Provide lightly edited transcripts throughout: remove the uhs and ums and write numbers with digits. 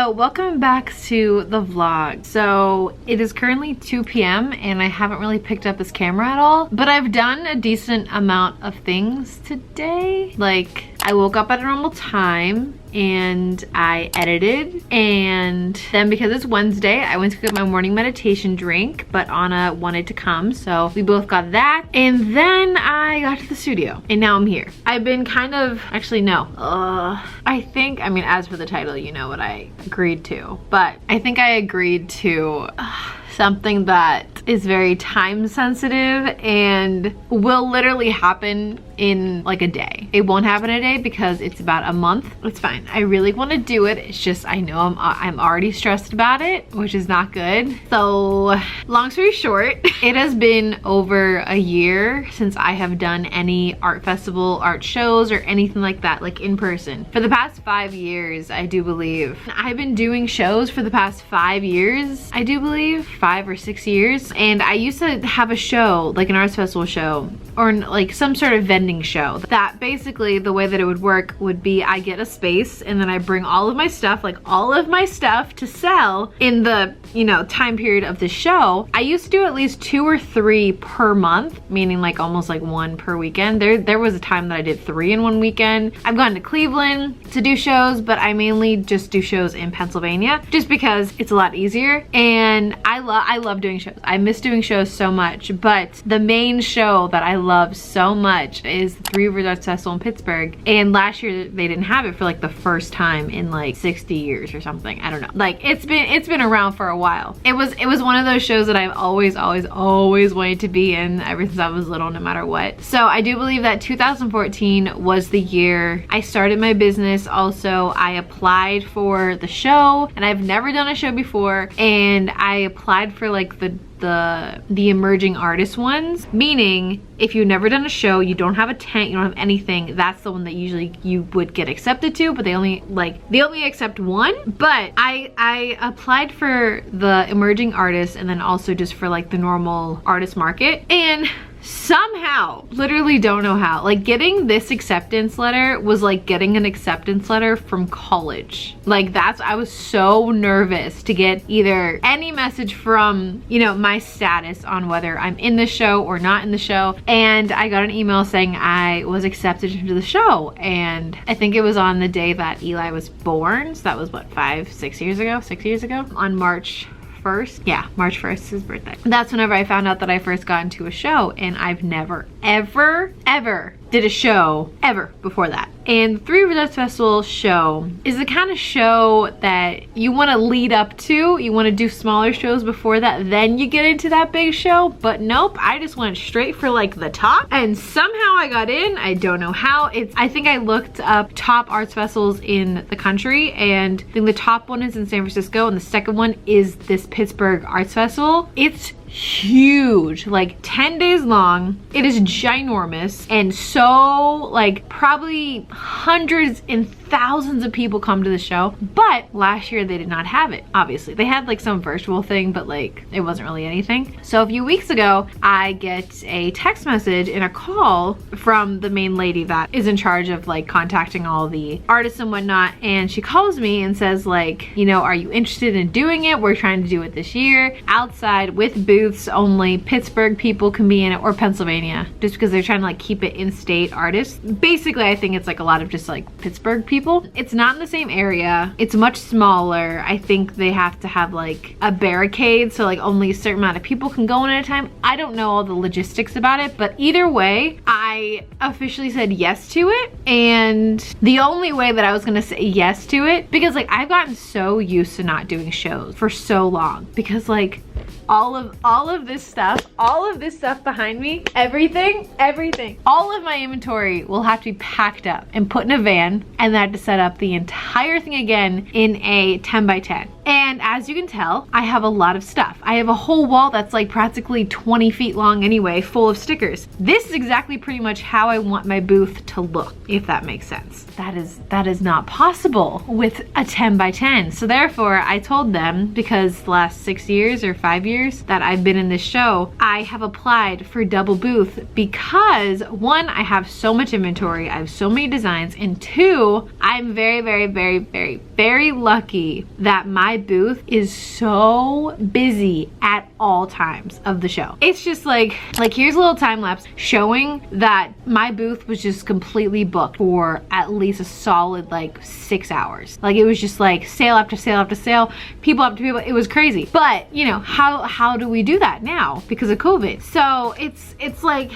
Hello, welcome back to the vlog. So it is currently 2 p.m. and I haven't really picked up this camera at all, but I've done a decent amount of things today. Like, I woke up at a normal time and I edited, and then because it's Wednesday, I went to get my morning meditation drink, but Anna wanted to come, so we both got that, and then I got to the studio and now I'm here. I've been kind of, actually no, I think, I mean, as for the title, you know what I agreed to, but I think I agreed to something that is very time sensitive and will literally happen in like a day. It won't happen in a day because it's about a month. It's fine. I really want to do it. It's just I know I'm already stressed about it, which is not good. So long story short, it has been over a year since I have done any art festival, art shows, or anything like that, like in person. For the past 5 years, I do believe. I've been doing shows for the past 5 years, I do believe, 5 or 6 years. And I used to have a show, like an arts festival show, or like some sort of vending show. That basically the way that it would work would be I get a space and then I bring all of my stuff, like all of my stuff to sell in the, you know, time period of the show. I used to do at least 2 or 3 per month, meaning like almost like 1 per weekend. There was a time that I did 3 in 1 weekend. I've gone to Cleveland to do shows, but I mainly just do shows in Pennsylvania just because it's a lot easier, and I love doing shows. I miss doing shows so much, but the main show that I love so much is the Three Rivers Arts Festival in Pittsburgh, and last year they didn't have it for like the first time in like 60 years or something. I don't know. Like it's been around for a while. It was one of those shows that I've always wanted to be in ever since I was little, no matter what. So I do believe that 2014 was the year I started my business. Also, I applied for the show, and I've never done a show before, and I applied for like the emerging artist ones, meaning if you've never done a show, you don't have a tent, you don't have anything, that's the one that usually you would get accepted to, but they only accept one. But I applied for the emerging artists and then also just for like the normal artist market, and somehow, literally don't know how, like getting this acceptance letter was like getting an acceptance letter from college. Like I was so nervous to get either any message from, you know, my status on whether I'm in the show or not in the show. And I got an email saying I was accepted into the show, and I think it was on the day that Eli was born. So that was what, 6 years ago, on March 1st. Yeah, March 1st is his birthday. That's whenever I found out that I first got into a show, and I've never, ever did a show ever before that. And the Three Rivers Arts Festival show is the kind of show that you want to lead up to. You want to do smaller shows before that, then you get into that big show. But nope, I just went straight for like the top, and somehow I got in. I don't know how. I think I looked up top arts festivals in the country, and I think the top one is in San Francisco, and the second one is this Pittsburgh Arts Festival. It's huge, like 10 days long. It is ginormous, and so like probably hundreds and thousands of people come to the show. But last year they did not have it. Obviously they had like some virtual thing, but like it wasn't really anything. So a few weeks ago I get a text message and a call from the main lady that is in charge of like contacting all the artists and whatnot, and she calls me and says like, you know, are you interested in doing it? We're trying to do it this year outside with booths only. Pittsburgh people can be in it, or Pennsylvania, just because they're trying to like keep it in-state artists. Basically I think it's like a lot of just like Pittsburgh people. It's not in the same area. It's much smaller. I think they have to have like a barricade, so like only a certain amount of people can go in at a time. I don't know all the logistics about it, but either way, I officially said yes to it. And the only way that I was gonna say yes to it, because like I've gotten so used to not doing shows for so long, because like all of this stuff behind me, everything, all of my inventory will have to be packed up and put in a van, and then I have to set up the entire thing again in a 10 by 10. And as you can tell, I have a lot of stuff. I have a whole wall that's like practically 20 feet long anyway, full of stickers. This is exactly pretty much how I want my booth to look, if that makes sense. That is not possible with a 10 by 10. So therefore I told them, because the last 6 years or 5 years years that I've been in this show, I have applied for double booth because one, I have so much inventory, I have so many designs, and two, I'm very, very, very, very, very lucky that my booth is so busy at all times of the show. It's just like here's a little time lapse showing that my booth was just completely booked for at least a solid like 6 hours. Like it was just like sale after sale after sale, people after people. It was crazy. But you know, how do we do that now because of COVID? So it's like,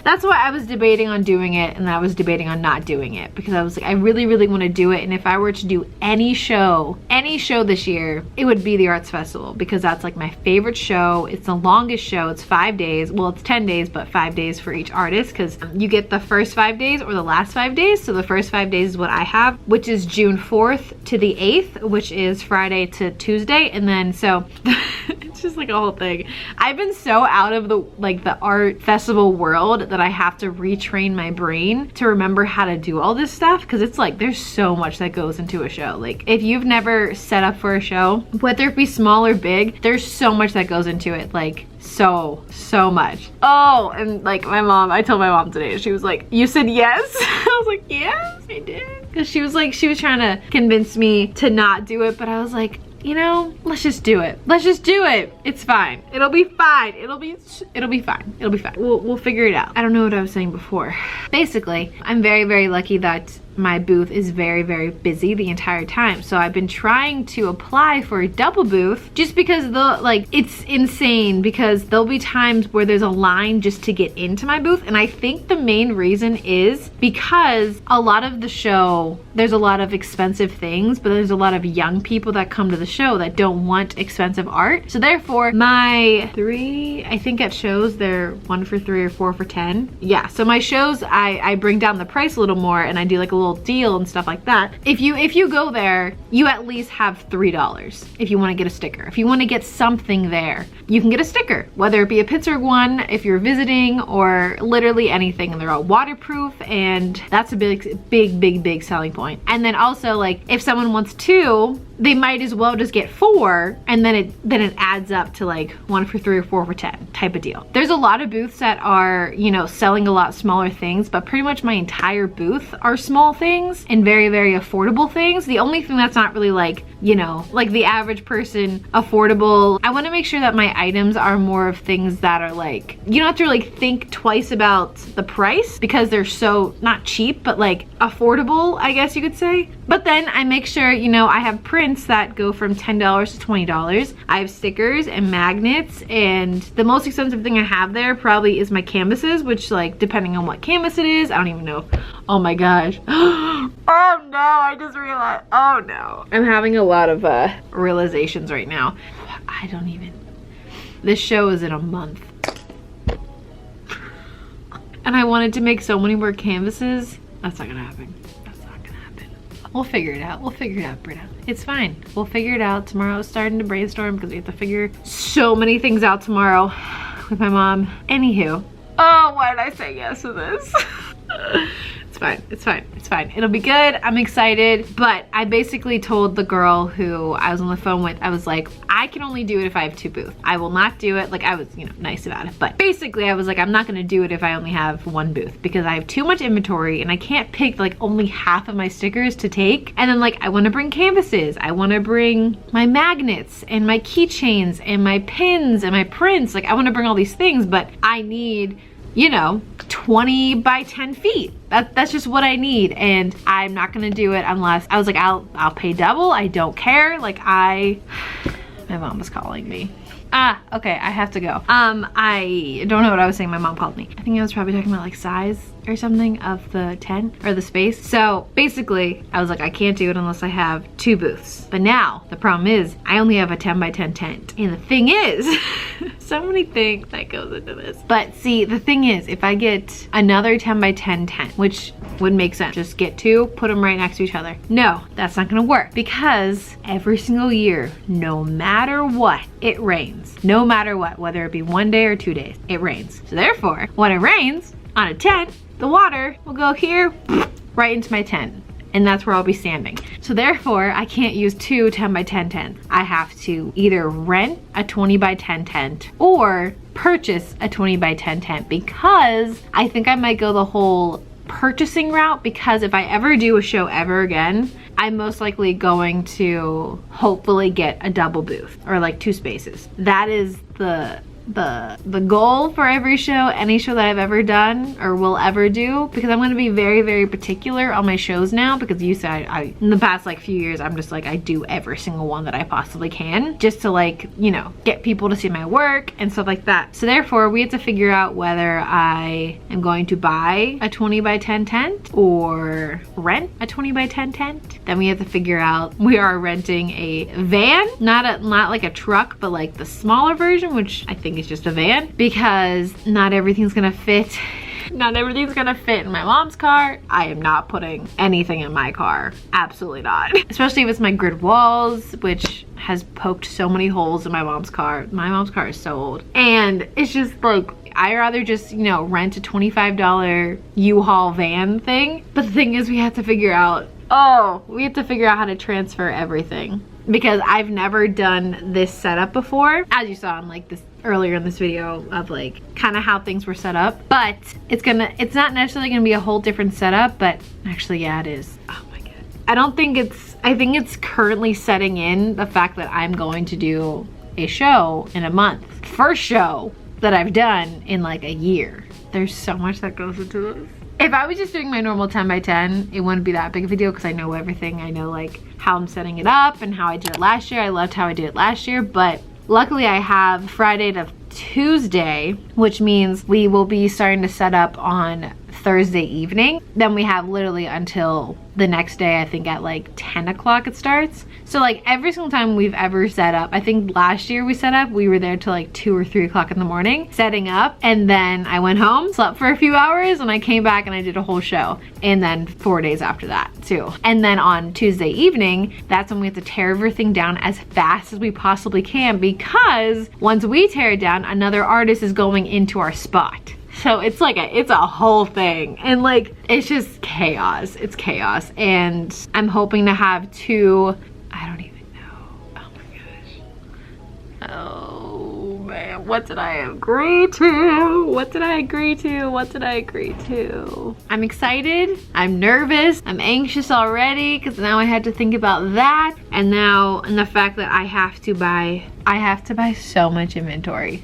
that's why I was debating on doing it, and I was debating on not doing it because I was like, I really, really want to do it. And if I were to do any show this year, it would be the Arts Festival because that's like my favorite show. It's the longest show. It's 5 days. Well, it's 10 days, but 5 days for each artist because you get the first 5 days or the last 5 days. So the first 5 days is what I have, which is June 4th to the 8th, which is Friday to Tuesday. And then so it's just like a whole thing. I've been so out of the art festival world that I have to retrain my brain to remember how to do all this stuff because it's like there's so much that goes into a show. Like if you've never set up for a show, whether it be small or big, there's so much that goes into it. Like so much. Oh, and like I told my mom today, she was like, you said yes? I was like, yes, I did. Because she was trying to convince me to not do it, but I was like, you know, let's just do it. Let's just do it. It's fine. It'll be fine. It'll be fine. It'll be fine. We'll figure it out. I don't know what I was saying before. Basically, I'm very, very lucky that my booth is very, very busy the entire time. So I've been trying to apply for a double booth just because it's insane because there'll be times where there's a line just to get into my booth. And I think the main reason is because a lot of the show, there's a lot of expensive things, but there's a lot of young people that come to the show that don't want expensive art. So therefore my I think at shows they're 1 for 3 or 4 for 10. Yeah, so my shows, I bring down the price a little more and I do like a little deal and stuff like that. If you go there, you at least have $3 if you want to get a sticker. If you want to get something there, you can get a sticker, whether it be a Pittsburgh one if you're visiting or literally anything, and they're all waterproof, and that's a big selling point. And then also like if someone wants 2, they might as well just get 4, and then it adds up to like 1 for 3 or 4 for 10 type of deal. There's a lot of booths that are, you know, selling a lot smaller things, but pretty much my entire booth are small things and very, very affordable things. The only thing that's not really like, you know, like the average person affordable, I want to make sure that my items are more of things that are like, you don't have to really think twice about the price because they're so not cheap, but like affordable, I guess you could say. But then I make sure, you know, I have prints that go from $10 to $20. I have stickers and magnets, and the most expensive thing I have there probably is my canvases, which like depending on what canvas it is, I don't even know. Oh my gosh. Oh no, I just realized. Oh no. I'm having a lot of realizations right now. This show is in a month. And I wanted to make so many more canvases. That's not gonna happen. We'll figure it out. We'll figure it out, Brita. It's fine. We'll figure it out. Tomorrow is starting to brainstorm because we have to figure so many things out tomorrow with my mom. Anywho. Oh, why did I say yes to this? It's fine. It's fine. It's fine. It'll be good. I'm excited. But I basically told the girl who I was on the phone with, I was like, I can only do it if I have 2 booths. I will not do it. Like I was, you know, nice about it. But basically I was like, I'm not going to do it if I only have 1 booth because I have too much inventory and I can't pick like only half of my stickers to take. And then like, I want to bring canvases. I want to bring my magnets and my keychains and my pins and my prints. Like I want to bring all these things, but I need, you know, 20 by 10 feet. That's just what I need, and I'm not gonna do it unless, I was like, I'll pay double. I don't care. Like my mom was calling me. Okay, I have to go. I don't know what I was saying. My mom called me. I think I was probably talking about like size or something of the tent or the space. So basically I was like, I can't do it unless I have 2 booths. But now the problem is I only have a 10 by 10 tent. And the thing is, so many things that goes into this. But see, the thing is, if I get another 10 by 10 tent, which would make sense, just get 2, put them right next to each other. No, that's not gonna work because every single year, no matter what, it rains. No matter what, whether it be 1 day or 2 days, it rains. So therefore, when it rains on a tent, the water will go here, right into my tent. and that's where I'll be standing. So therefore, I can't use two 10 by 10 tents. I have to either rent a 20 by 10 tent or purchase a 20 by 10 tent, because I think I might go the whole purchasing route, because if I ever do a show ever again, I'm most likely going to hopefully get a double booth or like 2 spaces. That is the goal for every show, any show that I've ever done or will ever do, because I'm going to be very, very particular on my shows now, because you said I in the past like few years, I'm just like, I do every single one that I possibly can, just to like, you know, get people to see my work and stuff like that. So therefore, we have to figure out whether I am going to buy a 20 by 10 tent or rent a 20 by 10 tent. Then we have to figure out, we are renting a van, not like a truck, but like the smaller version, which I think is just a van, because not everything's gonna fit. Not everything's gonna fit in my mom's car. I am not putting anything in my car. Absolutely not. Especially if it's my grid walls, which has poked so many holes in my mom's car. My mom's car is so old. And it's just like, I'd rather just, you know, rent a $25 U-Haul van thing. But the thing is, we have to figure out, how to transfer everything, because I've never done this setup before, as you saw in like this earlier in this video of like kind of how things were set up. But it's not necessarily gonna be a whole different setup, but actually, yeah, it is. Oh my god. I think it's currently setting in the fact that I'm going to do a show in a month. First show that I've done in like a year. There's so much that goes into this. If I was just doing my normal 10 by 10, it wouldn't be that big of a deal, because I know everything. I know like how I'm setting it up and how I did it last year. I loved how I did it last year, but luckily I have Friday to Tuesday, which means we will be starting to set up on Thursday evening. Then we have literally until the next day, I think at like 10 o'clock it starts. So like every single time we've ever set up, I think last year we set up, we were there till like 2 or 3 o'clock in the morning setting up, and then I went home, slept for a few hours, and I came back and I did a whole show, and then 4 days after that too. And then on Tuesday evening, that's when we have to tear everything down as fast as we possibly can, because once we tear it down, another artist is going into our spot. So it's like it's a whole thing, and like it's just chaos. It's chaos, and I'm hoping to have 2, I don't even know. Oh my gosh. Oh man, what did I agree to? What did I agree to? What did I agree to? I'm excited, I'm nervous, I'm anxious already, because now I had to think about that, and now and the fact that I have to buy so much inventory.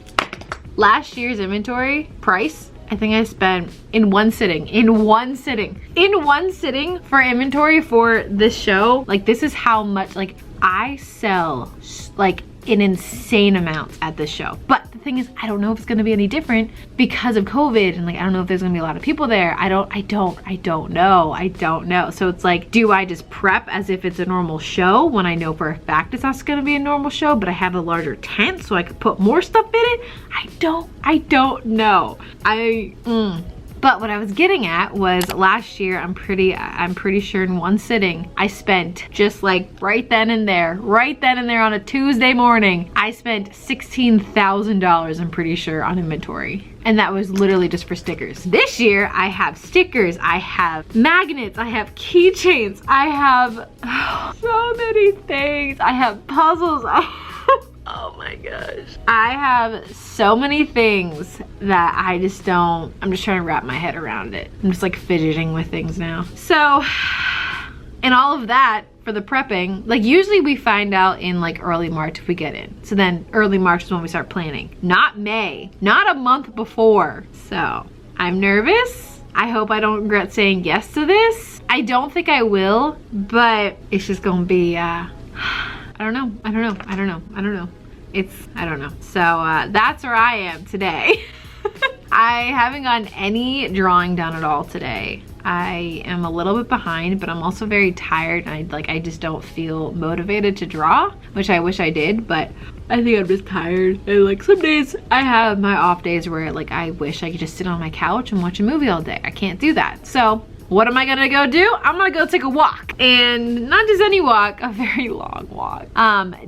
Last year's inventory price, I think I spent in one sitting for inventory for this show. Like, this is how much, like, I sell like an insane amount at this show. But the thing is, I don't know if it's gonna be any different because of COVID, and like, I don't know if there's gonna be a lot of people there. I don't know. So it's like, do I just prep as if it's a normal show when I know for a fact it's not gonna be a normal show, but I have a larger tent so I could put more stuff in it? I don't know. But what I was getting at was last year, I'm pretty sure in one sitting, I spent just like right then and there on a Tuesday morning, I spent $16,000, I'm pretty sure, on inventory. And that was literally just for stickers. This year, I have stickers, I have magnets, I have keychains, I have so many things. I have puzzles, oh my gosh. I have so many things that I'm just trying to wrap my head around it. I'm just like fidgeting with things now. So, and all of that for the prepping, like usually we find out in like early March if we get in. So then early March is when we start planning. Not May, not a month before. So I'm nervous. I hope I don't regret saying yes to this. I don't think I will, but it's just gonna be, I don't know. So that's where I am today. I haven't gotten any drawing done at all today. I am a little bit behind, but I'm also very tired, and I just don't feel motivated to draw, which I wish I did, but I think I'm just tired. And like some days I have my off days where like I wish I could just sit on my couch and watch a movie all day. I can't do that. So what am I gonna go do? I'm gonna go take a walk, and not just any walk, a very long walk.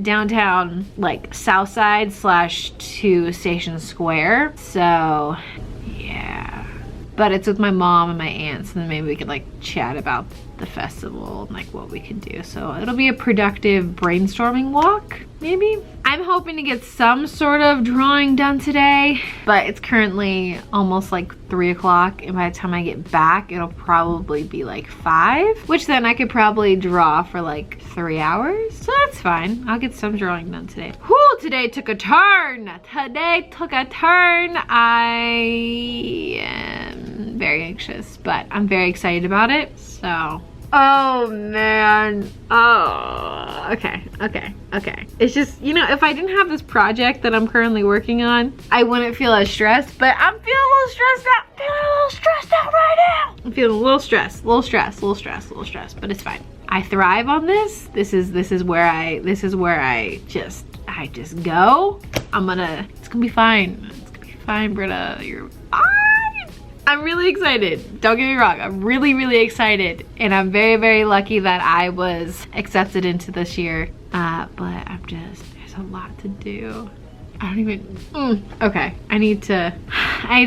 Downtown, like south side / to Station Square. So yeah, but it's with my mom and my aunts, and then maybe we could like chat about the festival and like what we can do. So it'll be a productive brainstorming walk, maybe. I'm hoping to get some sort of drawing done today, but it's currently almost like 3 o'clock, and by the time I get back, it'll probably be like 5, which then I could probably draw for like 3 hours. So that's fine. I'll get some drawing done today. Whew, today took a turn. Today took a turn. I am very anxious, but I'm very excited about it. So, oh man. Oh, okay. It's just, you know, if I didn't have this project that I'm currently working on, I wouldn't feel as stressed, but I'm feeling a little stressed out. Right now. I'm feeling a little stressed, but it's fine. I thrive on this. This is where I just go. It's gonna be fine. It's gonna be fine, Brita. You're fine. I'm really excited. Don't get me wrong. I'm really excited. And I'm very lucky that I was accepted into this year. But there's a lot to do. I don't even, okay. I need to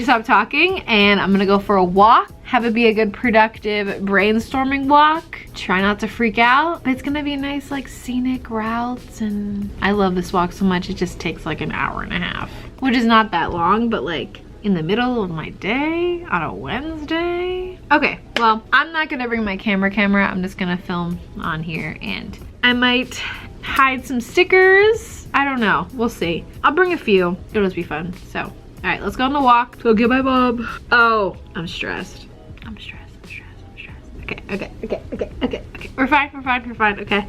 stop talking, and I'm gonna go for a walk. Have it be a good productive brainstorming walk. Try not to freak out, but it's gonna be nice like scenic routes, and I love this walk so much. It just takes like an hour and a half, which is not that long, but like in the middle of my day on a Wednesday. Okay, well, I'm not gonna bring my camera. I'm just gonna film on here, and I might hide some stickers. I don't know, we'll see. I'll bring a few, it'll just be fun. So, all right, let's go on the walk. Let's go get my mom. Oh, I'm stressed. Okay. We're fine, okay.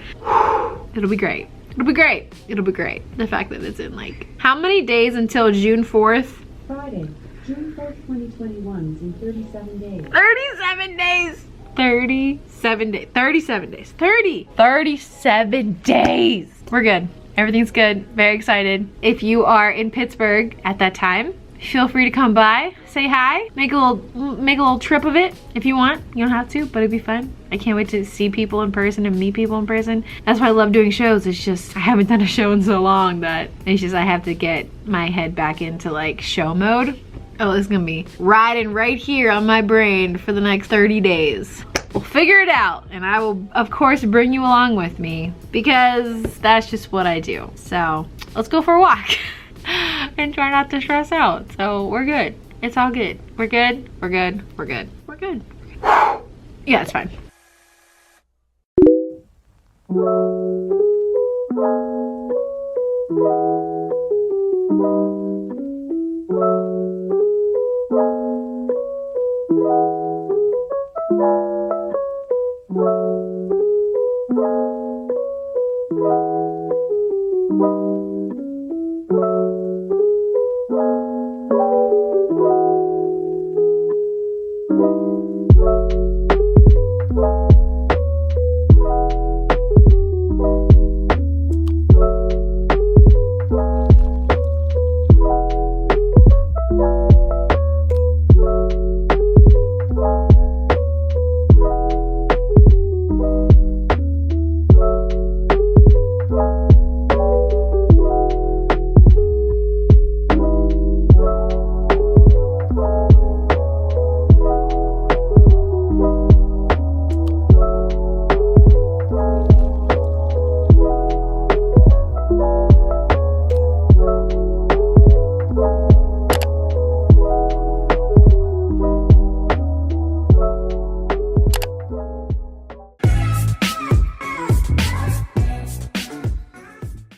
It'll be great. The fact that it's in like, how many days until June 4th? Friday, June 4th, 2021 is in 37 days. 37 days! 37 days. 37 days! We're good. Everything's good. Very excited. If you are in Pittsburgh at that time, feel free to come by, say hi, make a little trip of it if you want. You don't have to, but it'd be fun. I can't wait to see people in person and meet people in person. That's why I love doing shows. It's just, I haven't done a show in so long that it's just, I have to get my head back into like show mode. Oh, it's gonna be riding right here on my brain for the next 30 days. We'll figure it out, and I will, of course, bring you along with me because that's just what I do. So let's go for a walk and try not to stress out. So we're good. It's all good. We're good. Yeah, it's fine.